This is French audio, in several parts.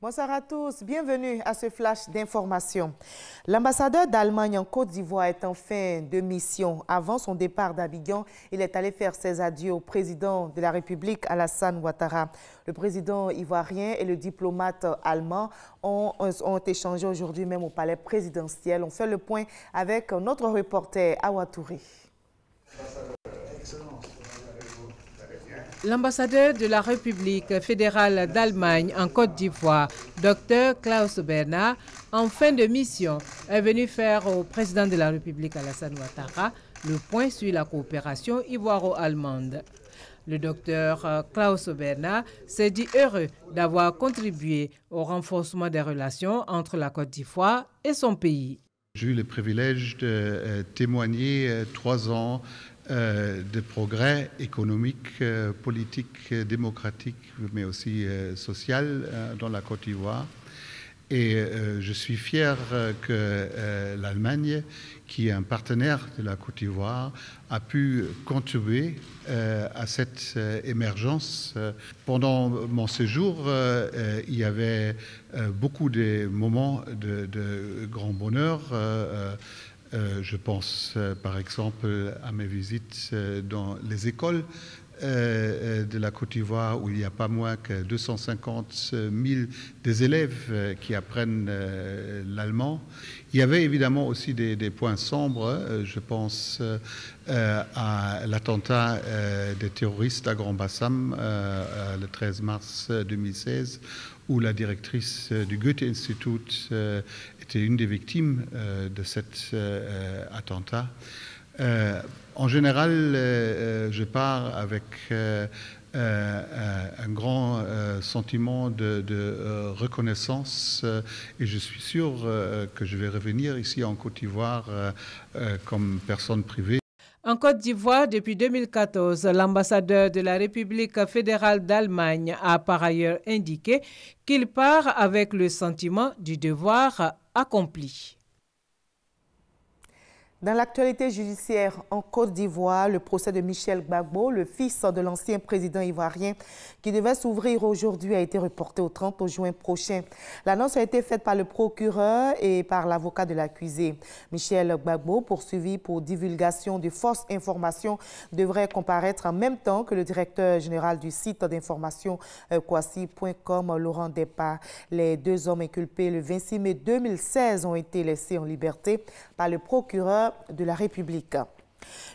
Bonsoir à tous, bienvenue à ce flash d'information. L'ambassadeur d'Allemagne en Côte d'Ivoire est en fin de mission. Avant son départ d'Abidjan, il est allé faire ses adieux au président de la République, Alassane Ouattara. Le président ivoirien et le diplomate allemand ont échangé aujourd'hui même au palais présidentiel. On fait le point avec notre reporter Awa Touré. L'ambassadeur de la République fédérale d'Allemagne en Côte d'Ivoire, Dr Klaus Bernard, en fin de mission, est venu faire au président de la République Alassane Ouattara le point sur la coopération ivoiro-allemande. Le docteur Klaus Bernard s'est dit heureux d'avoir contribué au renforcement des relations entre la Côte d'Ivoire et son pays. J'ai eu le privilège de témoigner 3 ans de progrès économique, politique, démocratique, mais aussi social dans la Côte d'Ivoire. Et je suis fier que l'Allemagne, qui est un partenaire de la Côte d'Ivoire, a pu contribuer à cette émergence. Pendant mon séjour, il y avait beaucoup de moments de grand bonheur. Je pense par exemple à mes visites dans les écoles de la Côte d'Ivoire où il n'y a pas moins que 250 000 des élèves qui apprennent l'allemand. Il y avait évidemment aussi des points sombres. Je pense à l'attentat des terroristes à Grand Bassam le 13 mars 2016 où la directrice du Goethe-Institut était une des victimes de cet attentat. En général, je pars avec un grand sentiment de reconnaissance et je suis sûr que je vais revenir ici en Côte d'Ivoire comme personne privée. En Côte d'Ivoire, depuis 2014, l'ambassadeur de la République fédérale d'Allemagne a par ailleurs indiqué qu'il part avec le sentiment du devoir accompli. Dans l'actualité judiciaire en Côte d'Ivoire, le procès de Michel Gbagbo, le fils de l'ancien président ivoirien, qui devait s'ouvrir aujourd'hui, a été reporté au 30 juin prochain. L'annonce a été faite par le procureur et par l'avocat de l'accusé. Michel Gbagbo, poursuivi pour divulgation de fausses informations, devrait comparaître en même temps que le directeur général du site d'information Kwasi.com, Laurent Depa. Les 2 hommes inculpés le 26 mai 2016 ont été laissés en liberté par le procureur de la République.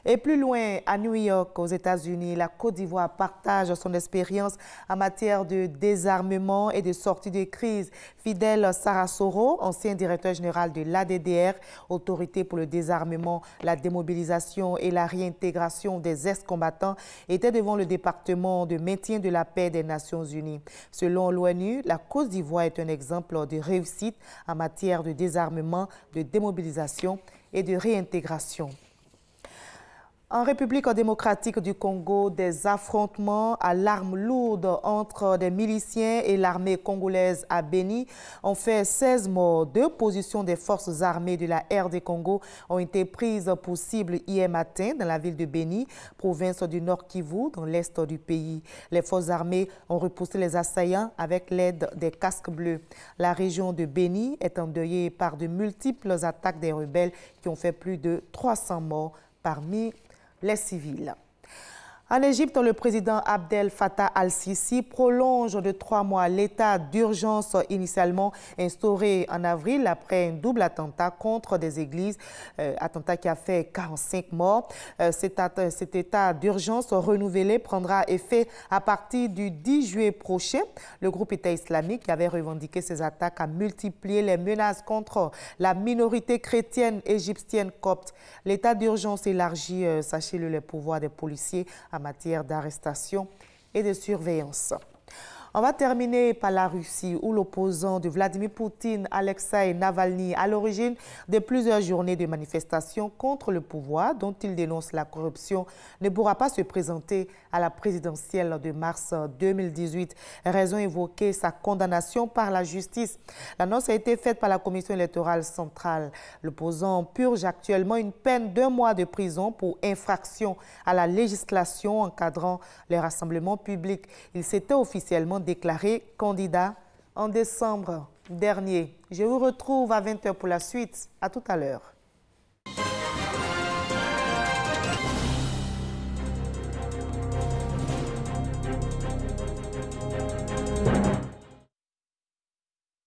Et plus loin, à New York, aux États-Unis, la Côte d'Ivoire partage son expérience en matière de désarmement et de sortie de crise. Fidel Sarasoro, ancien directeur général de l'ADDR, Autorité pour le désarmement, la démobilisation et la réintégration des ex-combattants, était devant le département de maintien de la paix des Nations Unies. Selon l'ONU, la Côte d'Ivoire est un exemple de réussite en matière de désarmement, de démobilisation et de réintégration. En République démocratique du Congo, des affrontements à l'arme lourde entre des miliciens et l'armée congolaise à Béni ont fait 16 morts. 2 positions des forces armées de la RD Congo ont été prises pour cible hier matin dans la ville de Béni, province du Nord Kivu, dans l'est du pays. Les forces armées ont repoussé les assaillants avec l'aide des casques bleus. La région de Béni est endeuillée par de multiples attaques des rebelles qui ont fait plus de 300 morts parmi les civils. En Égypte, le président Abdel Fattah al-Sisi prolonge de 3 mois l'état d'urgence initialement instauré en avril après un double attentat contre des églises, attentat qui a fait 45 morts. Cet état d'urgence renouvelé prendra effet à partir du 10 juillet prochain. Le groupe État islamique qui avait revendiqué ces attaques a multiplié les menaces contre la minorité chrétienne égyptienne copte. L'état d'urgence élargit, sachez-le, les pouvoirs des policiers en matière d'arrestation et de surveillance. On va terminer par la Russie, où l'opposant de Vladimir Poutine, Alexei Navalny, à l'origine de plusieurs journées de manifestations contre le pouvoir dont il dénonce la corruption, ne pourra pas se présenter à la présidentielle de mars 2018. Raison évoquée, sa condamnation par la justice. L'annonce a été faite par la Commission électorale centrale. L'opposant purge actuellement une peine d'1 mois de prison pour infraction à la législation encadrant les rassemblements publics. Il s'était officiellement déclaré candidat en décembre dernier. Je vous retrouve à 20 h pour la suite. À tout à l'heure.